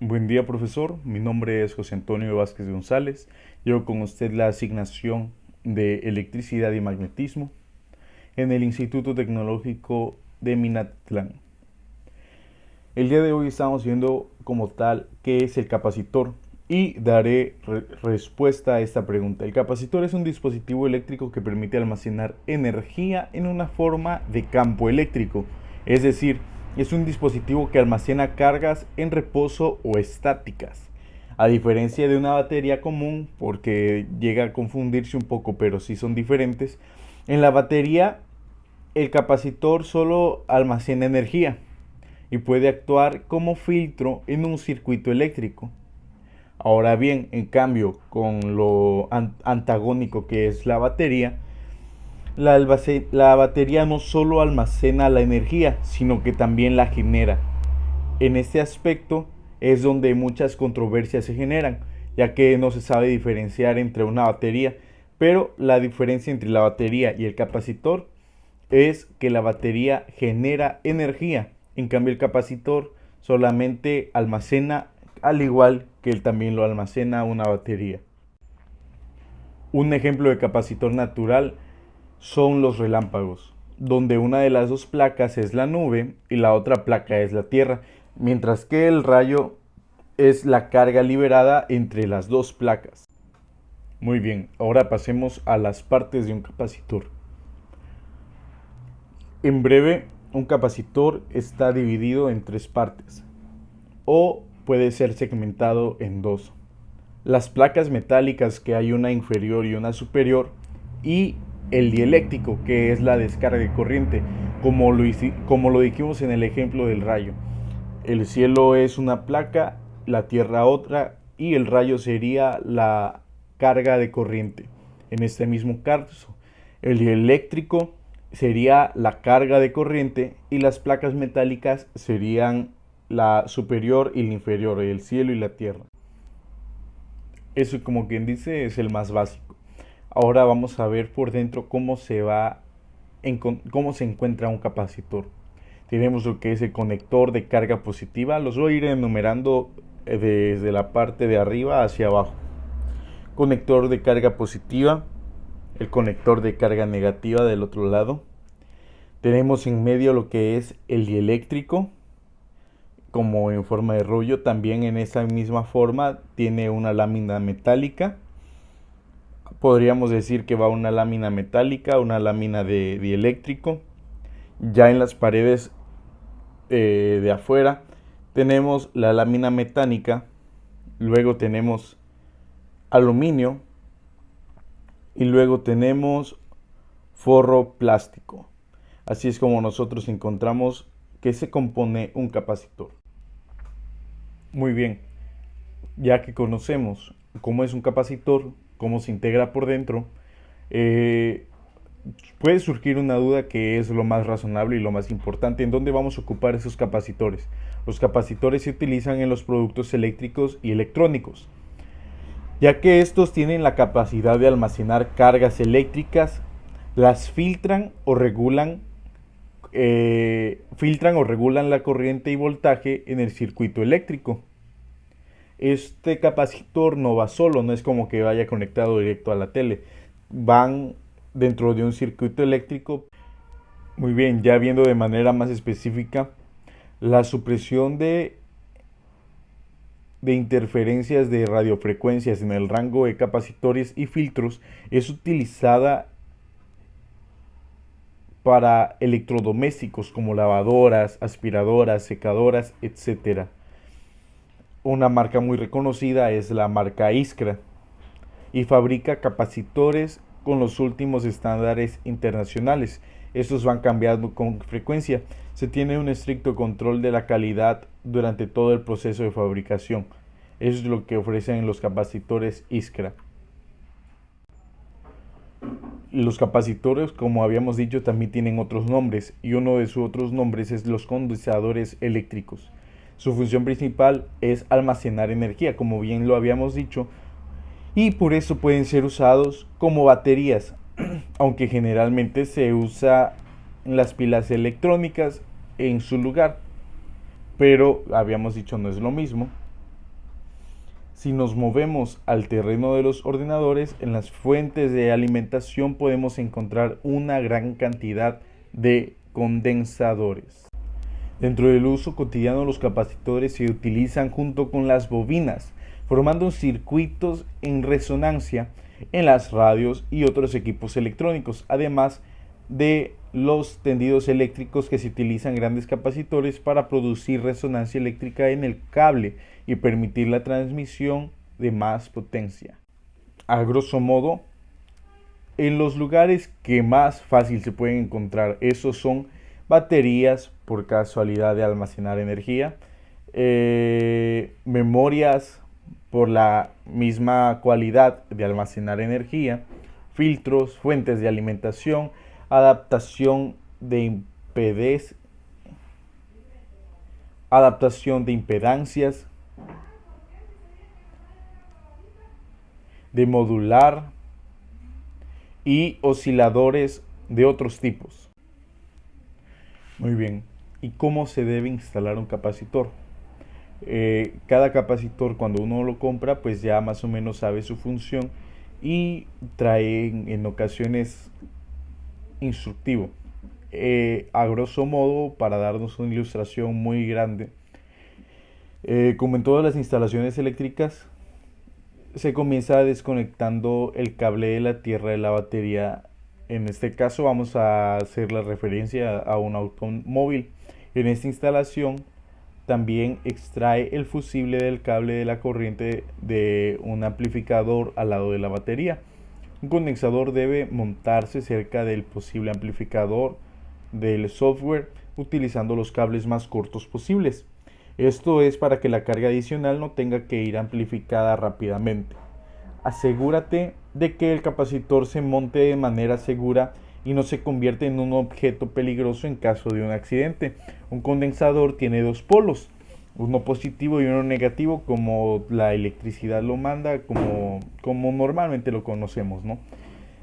Buen día, profesor. Mi nombre es José Antonio Vázquez González. Llevo con usted la asignación de Electricidad y Magnetismo en el Instituto Tecnológico de Minatlán. El día de hoy estamos viendo como tal qué es el capacitor y daré respuesta a esta pregunta. El capacitor es un dispositivo eléctrico que permite almacenar energía en una forma de campo eléctrico, es decir, es un dispositivo que almacena cargas en reposo o estáticas. A diferencia de una batería común, porque llega a confundirse un poco, pero sí son diferentes, en la batería el capacitor solo almacena energía y puede actuar como filtro en un circuito eléctrico. Ahora bien, en cambio, con lo antagónico que es la batería, la batería no solo almacena la energía, sino que también la genera. En este aspecto es donde muchas controversias se generan, ya que no se sabe diferenciar entre una batería, pero la diferencia entre la batería y el capacitor es que la batería genera energía, en cambio el capacitor solamente almacena, al igual que él también lo almacena una batería. Un ejemplo de capacitor natural son los relámpagos, donde una de las dos placas es la nube y la otra placa es la tierra, mientras que el rayo es la carga liberada entre las dos placas. Muy bien, ahora pasemos a las partes de un capacitor. En breve, un capacitor está dividido en tres partes, o puede ser segmentado en dos. Las placas metálicas, que hay una inferior y una superior, y el dieléctrico, que es la descarga de corriente, como lo dijimos en el ejemplo del rayo. El cielo es una placa, la tierra otra, y el rayo sería la carga de corriente. En este mismo caso, el dieléctrico sería la carga de corriente y las placas metálicas serían la superior y la inferior, el cielo y la tierra. Eso, como quien dice, es el más básico. Ahora vamos a ver por dentro cómo se encuentra un capacitor. Tenemos lo que es el conector de carga positiva. Los voy a ir enumerando desde la parte de arriba hacia abajo. Conector de carga positiva, el conector de carga negativa del otro lado. Tenemos en medio lo que es el dieléctrico, como en forma de rollo. También en esa misma forma tiene una lámina metálica. Podríamos decir que va una lámina metálica, una lámina de dieléctrico. Ya en las paredes de afuera tenemos la lámina metálica, luego tenemos aluminio y luego tenemos forro plástico. Así es como nosotros encontramos que se compone un capacitor. Muy bien, ya que conocemos cómo es un capacitor, cómo se integra por dentro, puede surgir una duda que es lo más razonable y lo más importante: ¿en dónde vamos a ocupar esos capacitores? Los capacitores se utilizan en los productos eléctricos y electrónicos, ya que estos tienen la capacidad de almacenar cargas eléctricas, las filtran o regulan la corriente y voltaje en el circuito eléctrico. Este capacitor no va solo, no es como que vaya conectado directo a la tele, van dentro de un circuito eléctrico. Muy bien, ya viendo de manera más específica, la supresión de interferencias de radiofrecuencias en el rango de capacitores y filtros es utilizada para electrodomésticos como lavadoras, aspiradoras, secadoras, etc. Una marca muy reconocida es la marca Iskra y fabrica capacitores con los últimos estándares internacionales. Estos van cambiando con frecuencia. Se tiene un estricto control de la calidad durante todo el proceso de fabricación. Eso es lo que ofrecen los capacitores Iskra. Los capacitores, como habíamos dicho, también tienen otros nombres, y uno de sus otros nombres es los condensadores eléctricos. Su función principal es almacenar energía, como bien lo habíamos dicho, y por eso pueden ser usados como baterías, aunque generalmente se usa las pilas electrónicas en su lugar, pero habíamos dicho no es lo mismo. Si nos movemos al terreno de los ordenadores, en las fuentes de alimentación podemos encontrar una gran cantidad de condensadores. Dentro del uso cotidiano, los capacitores se utilizan junto con las bobinas, formando circuitos en resonancia en las radios y otros equipos electrónicos, además de los tendidos eléctricos que se utilizan grandes capacitores para producir resonancia eléctrica en el cable y permitir la transmisión de más potencia. A grosso modo, en los lugares que más fácil se pueden encontrar, esos son baterías por casualidad de almacenar energía, memorias por la misma cualidad de almacenar energía, filtros, fuentes de alimentación, adaptación de impedancias, de modular y osciladores de otros tipos. Muy bien, ¿y cómo se debe instalar un capacitor? Cada capacitor, cuando uno lo compra, pues ya más o menos sabe su función y trae en ocasiones instructivo. A grosso modo, para darnos una ilustración muy grande, como en todas las instalaciones eléctricas, se comienza desconectando el cable de la tierra de la batería. En este caso vamos a hacer la referencia a un automóvil. En esta instalación también extrae el fusible del cable de la corriente de un amplificador al lado de la batería. Un condensador debe montarse cerca del posible amplificador del software utilizando los cables más cortos posibles. Esto es para que la carga adicional no tenga que ir amplificada rápidamente. Asegúrate de que el capacitor se monte de manera segura y no se convierte en un objeto peligroso en caso de un accidente. Un condensador tiene dos polos, uno positivo y uno negativo, como la electricidad lo manda, como normalmente lo conocemos, ¿no?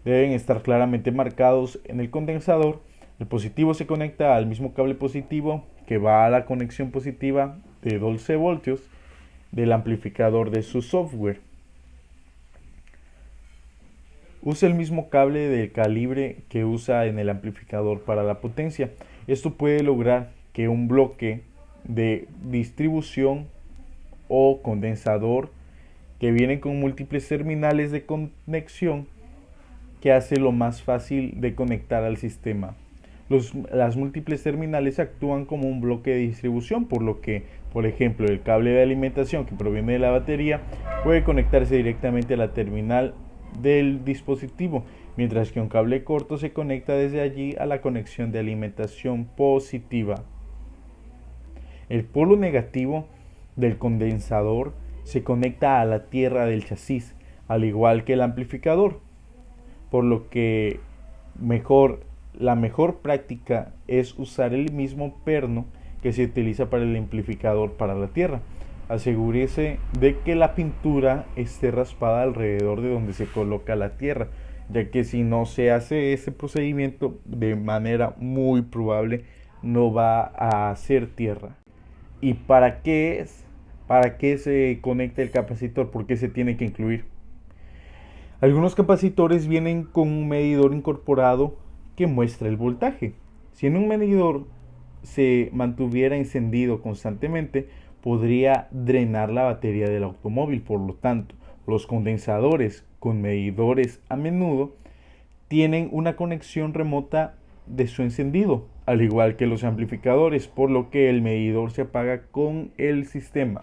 Deben estar claramente marcados en el condensador. El positivo se conecta al mismo cable positivo que va a la conexión positiva de 12 voltios del amplificador de su software. Usa el mismo cable del calibre que usa en el amplificador para la potencia. Esto puede lograr que un bloque de distribución o condensador que viene con múltiples terminales de conexión que hace lo más fácil de conectar al sistema. Las múltiples terminales actúan como un bloque de distribución, por lo que, por ejemplo, el cable de alimentación que proviene de la batería puede conectarse directamente a la terminal del dispositivo, mientras que un cable corto se conecta desde allí a la conexión de alimentación positiva. El polo negativo del condensador se conecta a la tierra del chasis, al igual que el amplificador, por lo que la mejor práctica es usar el mismo perno que se utiliza para el amplificador para la tierra. Asegúrese de que la pintura esté raspada alrededor de donde se coloca la tierra, ya que si no se hace ese procedimiento, de manera muy probable no va a hacer tierra. ¿Y para qué es? ¿Para qué se conecta el capacitor? ¿Por qué se tiene que incluir? Algunos capacitores vienen con un medidor incorporado que muestra el voltaje. Si en un medidor se mantuviera encendido constantemente, podría drenar la batería del automóvil. Por lo tanto, los condensadores con medidores a menudo tienen una conexión remota de su encendido, al igual que los amplificadores, por lo que el medidor se apaga con el sistema.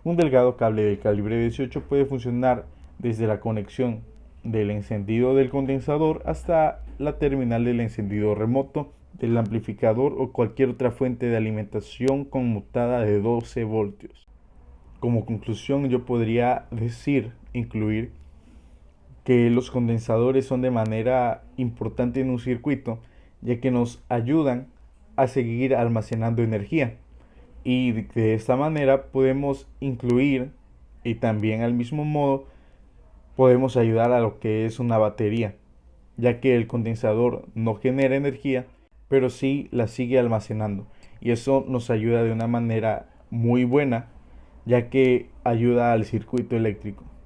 Un delgado cable de calibre 18 puede funcionar desde la conexión del encendido del condensador hasta la terminal del encendido remoto del amplificador o cualquier otra fuente de alimentación conmutada de 12 voltios. Como conclusión, yo podría incluir que los condensadores son de manera importante en un circuito, ya que nos ayudan a seguir almacenando energía, y de esta manera podemos incluir, y también al mismo modo podemos ayudar a lo que es una batería, ya que el condensador no genera energía, pero sí la sigue almacenando, y eso nos ayuda de una manera muy buena ya que ayuda al circuito eléctrico.